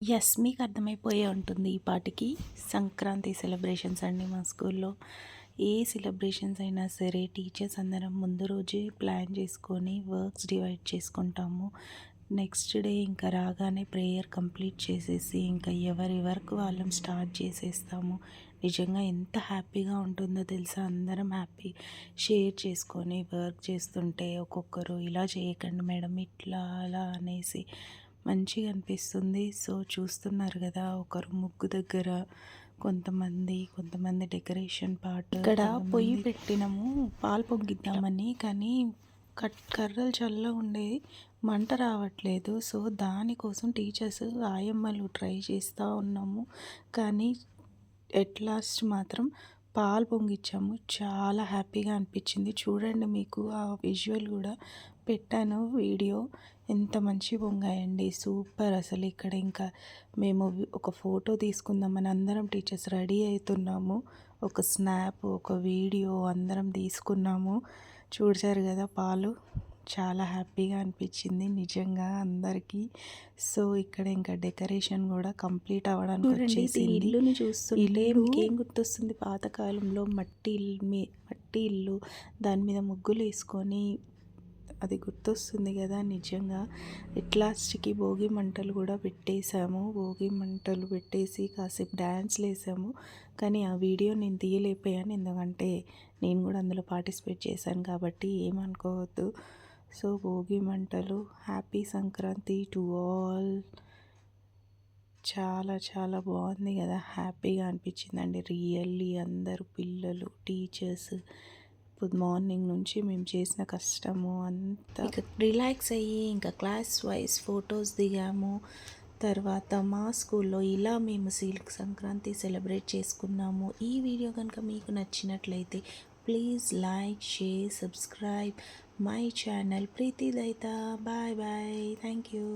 Yes. మీకు అర్థమైపోయే ఉంటుంది ఈ పాటికి. సంక్రాంతి సెలబ్రేషన్స్ అండి మా స్కూల్లో. ఏ సెలబ్రేషన్స్ అయినా సరే టీచర్స్ అందరం ముందు రోజే ప్లాన్ చేసుకొని వర్క్స్ డివైడ్ చేసుకుంటాము. నెక్స్ట్ డే ఇంకా రాగానే ప్రేయర్ కంప్లీట్ చేసేసి ఇంకా ఎవరి వర్క్ వాళ్ళం స్టార్ట్ చేసేస్తాము. నిజంగా ఎంత హ్యాపీగా ఉంటుందో తెలుసా! అందరం హ్యాపీ షేర్ చేసుకొని వర్క్ చేస్తుంటే ఒక్కొక్కరు ఇలా చేయకండి మేడం ఇట్లా అలా అనేసి మంచిగా అనిపిస్తుంది. సో చూస్తున్నారు కదా, ఒకరు ముగ్గు దగ్గర కొంతమంది డెకరేషన్ పార్ట్ ఇక్కడ పొయ్యి పెట్టినాము పాలు పొంగిద్దామని. కానీ కర్రలు చల్లగా ఉండేది, మంట రావట్లేదు. సో దానికోసం టీచర్స్ ఆయమ్మలు ట్రై చేస్తూ ఉన్నాము. కానీ ఎట్ లాస్ట్ మాత్రం పాలు పొంగిచ్చాము. చాలా హ్యాపీగా అనిపించింది. చూడండి, మీకు ఆ విజువల్ కూడా పెట్టాను వీడియో. ఎంత మంచి పొంగాయండి, సూపర్ అసలు. ఇక్కడ ఇంకా మేము ఒక ఫోటో తీసుకుందామని అందరం టీచర్స్ రెడీ అవుతున్నాము. ఒక స్నాప్, ఒక వీడియో అందరం తీసుకున్నాము. చూసారు కదా పాలు, చాలా హ్యాపీగా అనిపించింది నిజంగా అందరికీ. సో ఇక్కడ ఇంకా డెకరేషన్ కూడా కంప్లీట్ అవ్వడానికి వచ్చేసింది. ఇల్లుని చూస్తుంటే మీకేం గుర్తొస్తుంది? పాతకాలంలో మట్టి ఇల్లు, దాని మీద ముగ్గులు వేసుకొని అది గుర్తొస్తుంది కదా నిజంగా. ఎట్ లాస్ట్‌కి భోగి మంటలు కూడా పెట్టేసాము. భోగి మంటలు పెట్టేసి కాసేపు డ్యాన్స్‌లు వేసాము. కానీ ఆ వీడియో నేను తీయలేకపోయాను, ఎందుకంటే నేను కూడా అందులో పార్టిసిపేట్ చేశాను కాబట్టి ఏమనుకోవద్దు. సో భోగి మంటలు, హ్యాపీ సంక్రాంతి టు ఆల్. చాలా చాలా బాగుంది కదా, హ్యాపీగా అనిపించిందండి రియల్లీ. అందరూ పిల్లలు, టీచర్స్ మార్నింగ్ నుంచి మేము చేసిన కష్టము అంతా ఇక రిలాక్స్ అయ్యి ఇంకా క్లాస్ వైజ్ ఫొటోస్ దిగాము. తర్వాత మా స్కూల్లో ఇలా మేము సంక్రాంతి సెలబ్రేట్ చేసుకున్నాము. ఈ వీడియో కనుక మీకు నచ్చినట్లయితే please like, share, subscribe my channel Preethi దైతా. Bye bye, thank you.